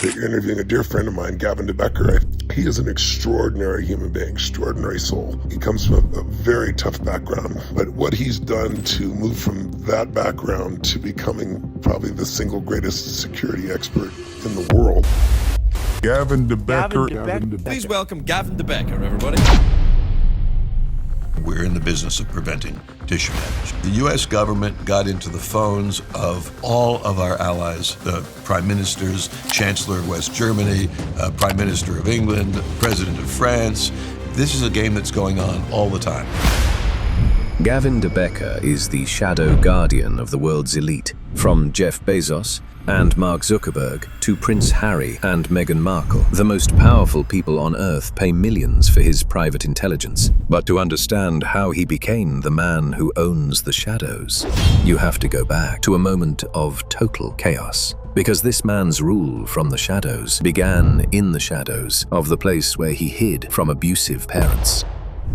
that you're interviewing a dear friend of mine, Gavin de Becker. He is an extraordinary human being, extraordinary soul. He comes from a very tough background, but what he's done to move from that background to becoming probably the single greatest security expert in the world. Gavin de Becker. Please welcome Gavin de Becker, everybody. We're in the business of preventing tissue damage. The U.S. government got into the phones of all of our allies, the prime ministers, Chancellor of West Germany, Prime Minister of England, President of France. This is a game that's going on all the time. Gavin de Becker is the shadow guardian of the world's elite, from Jeff Bezos and Mark Zuckerberg to Prince Harry and Meghan Markle. The most powerful people on Earth pay millions for his private intelligence. But to understand how he became the man who owns the shadows, you have to go back to a moment of total chaos. Because this man's rule from the shadows began in the shadows of the place where he hid from abusive parents.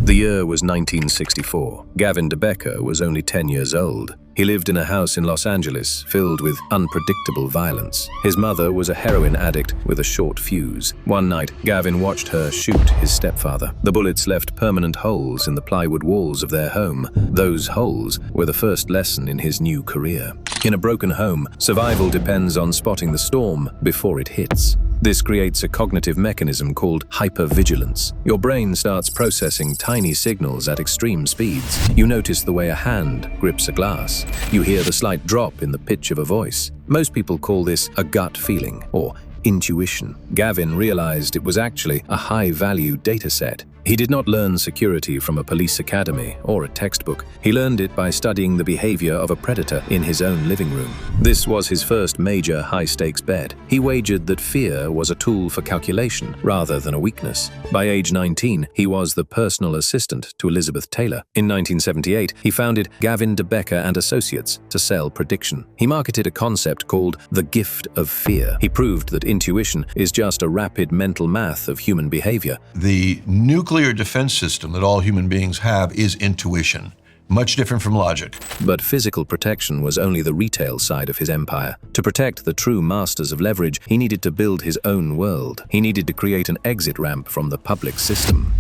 The year was 1964. Gavin de Becker was only 10 years old. He lived in a house in Los Angeles filled with unpredictable violence. His mother was a heroin addict with a short fuse. One night, Gavin watched her shoot his stepfather. The bullets left permanent holes in the plywood walls of their home. Those holes were the first lesson in his new career. In a broken home, survival depends on spotting the storm before it hits. This creates a cognitive mechanism called hypervigilance. Your brain starts processing tiny signals at extreme speeds. You notice the way a hand grips a glass. You hear the slight drop in the pitch of a voice. Most people call this a gut feeling or intuition. Gavin realized it was actually a high-value data set. He did not learn security from a police academy or a textbook. He learned it by studying the behavior of a predator in his own living room. This was his first major high-stakes bet. He wagered that fear was a tool for calculation rather than a weakness. By age 19, he was the personal assistant to Elizabeth Taylor. In 1978, he founded Gavin de Becker and Associates to sell prediction. He marketed a concept called the gift of fear. He proved that intuition is just a rapid mental math of human behavior. The nuclear defense system that all human beings have is intuition, much different from logic. But physical protection was only the retail side of his empire. To protect the true masters of leverage, he needed to build his own world. He needed to create an exit ramp from the public system.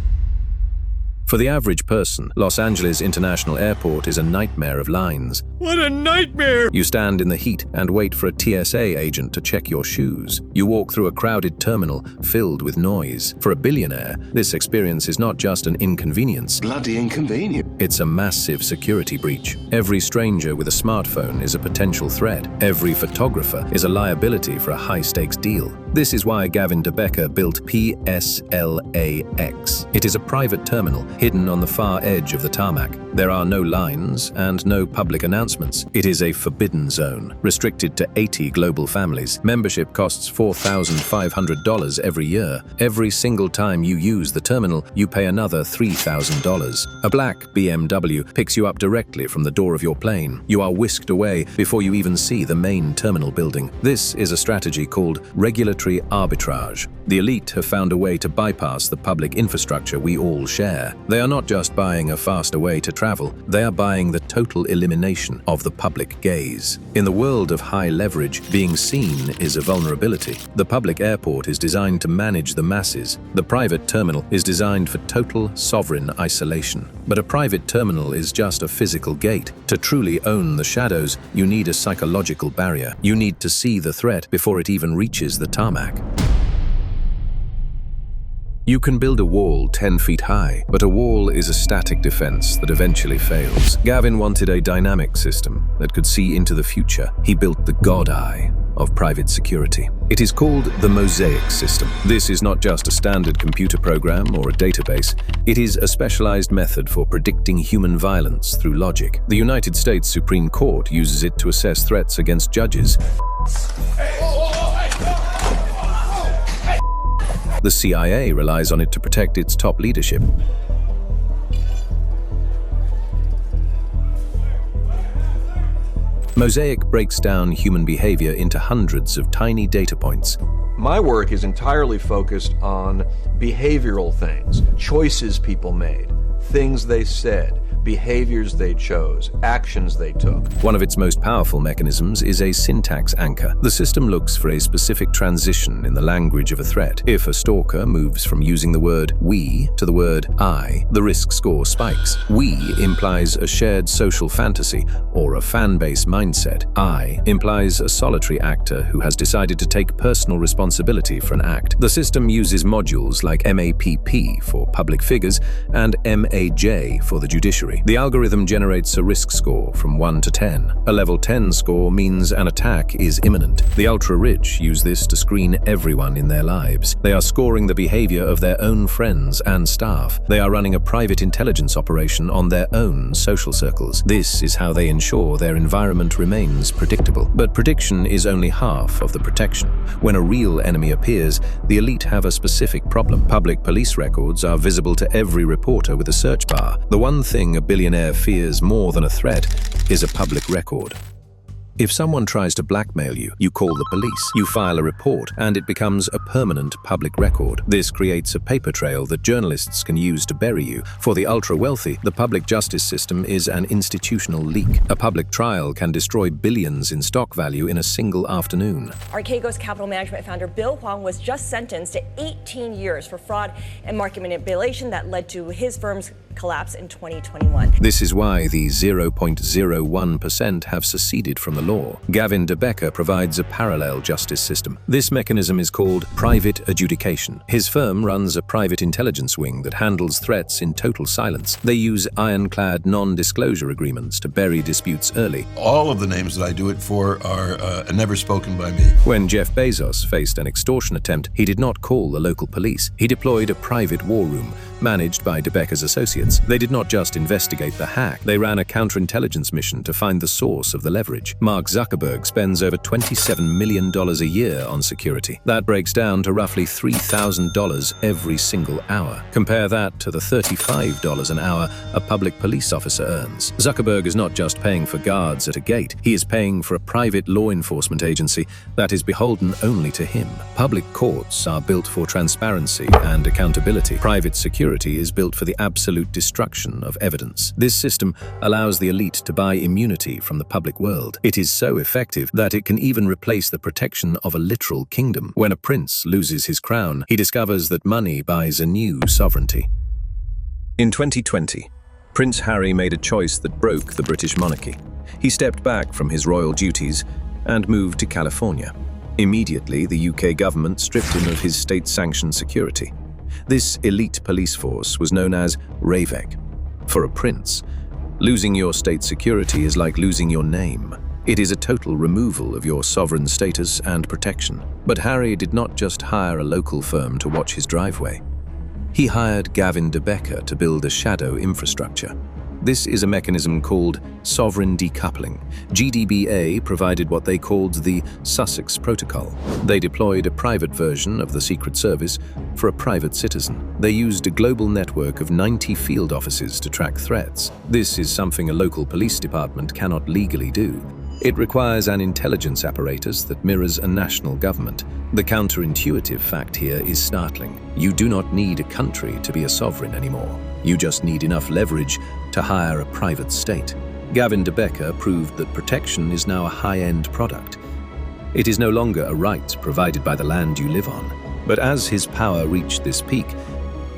For the average person, Los Angeles International Airport is a nightmare of lines. What a nightmare! You stand in the heat and wait for a TSA agent to check your shoes. You walk through a crowded terminal filled with noise. For a billionaire, this experience is not just an inconvenience. Bloody inconvenient. It's a massive security breach. Every stranger with a smartphone is a potential threat. Every photographer is a liability for a high-stakes deal. This is why Gavin de Becker built PSLAX. It is a private terminal hidden on the far edge of the tarmac. There are no lines and no public announcements. It is a forbidden zone, restricted to 80 global families. Membership costs $4,500 every year. Every single time you use the terminal, you pay another $3,000. A black BMW picks you up directly from the door of your plane. You are whisked away before you even see the main terminal building. This is a strategy called regulatory arbitrage. The elite have found a way to bypass the public infrastructure we all share. They are not just buying a faster way to travel, they are buying the total elimination of the public gaze. In the world of high leverage, being seen is a vulnerability. The public airport is designed to manage the masses. The private terminal is designed for total sovereign isolation. But a private terminal is just a physical gate. To truly own the shadows, you need a psychological barrier. You need to see the threat before it even reaches the tarmac. You can build a wall 10 feet high, but a wall is a static defense that eventually fails. Gavin wanted a dynamic system that could see into the future. He built the God Eye of private security. It is called the Mosaic system. This is not just a standard computer program or a database. It is a specialized method for predicting human violence through logic. The United States Supreme Court uses it to assess threats against judges. The CIA relies on it to protect its top leadership. Mosaic breaks down human behavior into hundreds of tiny data points. My work is entirely focused on behavioral things, choices people made. things they said, behaviors they chose, actions they took. One of its most powerful mechanisms is a syntax anchor. The system looks for a specific transition in the language of a threat. If a stalker moves from using the word we to the word I, the risk score spikes. We implies a shared social fantasy or a fan-base mindset. I implies a solitary actor who has decided to take personal responsibility for an act. The system uses modules like MAPP for public figures and MAJ for the judiciary. The algorithm generates a risk score from 1 to 10. A level 10 score means an attack is imminent. The ultra-rich use this to screen everyone in their lives. They are scoring the behavior of their own friends and staff. They are running a private intelligence operation on their own social circles. This is how they ensure their environment remains predictable. But prediction is only half of the protection. When a real enemy appears, the elite have a specific problem. Public police records are visible to every reporter with a search bar. The one thing a billionaire fears more than a threat is a public record. If someone tries to blackmail you, you call the police, you file a report, and it becomes a permanent public record. This creates a paper trail that journalists can use to bury you. For the ultra-wealthy, the public justice system is an institutional leak. A public trial can destroy billions in stock value in a single afternoon. Archegos Capital Management founder Bill Huang was just sentenced to 18 years for fraud and market manipulation that led to his firm's collapse in 2021. This is why the 0.01% have seceded from the law. Gavin de Becker provides a parallel justice system. This mechanism is called private adjudication. His firm runs a private intelligence wing that handles threats in total silence. They use ironclad non-disclosure agreements to bury disputes early. All of the names that I do it for are never spoken by me. When Jeff Bezos faced an extortion attempt, he did not call the local police. He deployed a private war room managed by de Becker's associates. They did not just investigate the hack, they ran a counterintelligence mission to find the source of the leverage. Mark Zuckerberg spends over $27 million a year on security. That breaks down to roughly $3,000 every single hour. Compare that to the $35 an hour a public police officer earns. Zuckerberg is not just paying for guards at a gate, he is paying for a private law enforcement agency that is beholden only to him. Public courts are built for transparency and accountability. Private security is built for the absolute destruction of evidence. This system allows the elite to buy immunity from the public world. It is so effective that it can even replace the protection of a literal kingdom. When a prince loses his crown, he discovers that money buys a new sovereignty. In 2020, Prince Harry made a choice that broke the British monarchy. He stepped back from his royal duties and moved to California. Immediately, the UK government stripped him of his state-sanctioned security. This elite police force was known as RAVEC. For a prince, losing your state security is like losing your name. It is a total removal of your sovereign status and protection. But Harry did not just hire a local firm to watch his driveway. He hired Gavin de Becker to build a shadow infrastructure. This is a mechanism called sovereign decoupling. GDBA provided what they called the Sussex Protocol. They deployed a private version of the Secret Service for a private citizen. They used a global network of 90 field offices to track threats. This is something a local police department cannot legally do. It requires an intelligence apparatus that mirrors a national government. The counterintuitive fact here is startling. You do not need a country to be a sovereign anymore. You just need enough leverage to hire a private state. Gavin de Becker proved that protection is now a high-end product. It is no longer a right provided by the land you live on. But as his power reached this peak,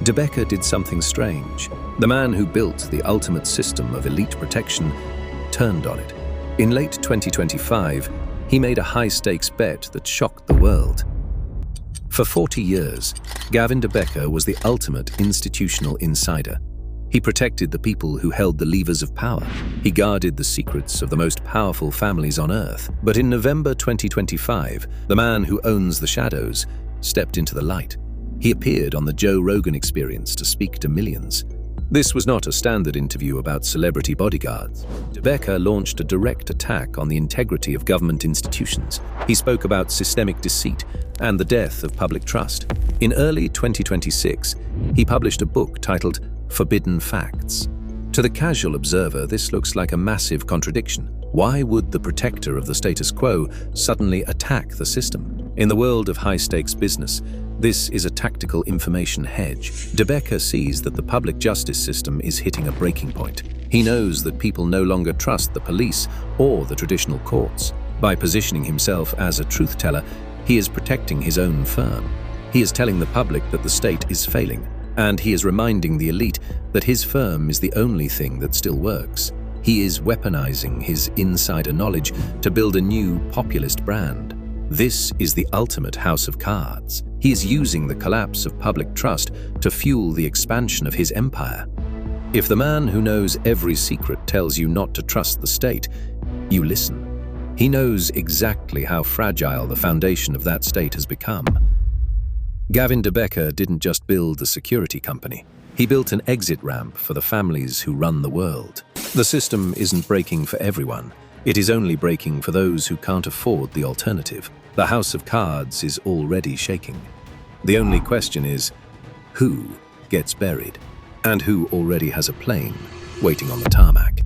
de Becker did something strange. The man who built the ultimate system of elite protection turned on it. In late 2025, he made a high-stakes bet that shocked the world. For 40 years, Gavin de Becker was the ultimate institutional insider. He protected the people who held the levers of power. He guarded the secrets of the most powerful families on Earth. But in November 2025, the man who owns the shadows stepped into the light. He appeared on the Joe Rogan Experience to speak to millions. This was not a standard interview about celebrity bodyguards. De Becker launched a direct attack on the integrity of government institutions. He spoke about systemic deceit and the death of public trust. In early 2026, he published a book titled Forbidden Facts. To the casual observer, this looks like a massive contradiction. Why would the protector of the status quo suddenly attack the system? In the world of high-stakes business, This is a tactical information hedge. De Becker sees that the public justice system is hitting a breaking point. He knows that people no longer trust the police or the traditional courts. By positioning himself as a truth teller, he is protecting his own firm. He is telling the public that the state is failing, and he is reminding the elite that his firm is the only thing that still works. He is weaponizing his insider knowledge to build a new populist brand. This is the ultimate house of cards. He is using the collapse of public trust to fuel the expansion of his empire. If the man who knows every secret tells you not to trust the state, you listen. He knows exactly how fragile the foundation of that state has become. Gavin de Becker didn't just build a security company. He built an exit ramp for the families who run the world. The system isn't breaking for everyone. It is only breaking for those who can't afford the alternative. The house of cards is already shaking. The only question is, who gets buried? And who already has a plane waiting on the tarmac?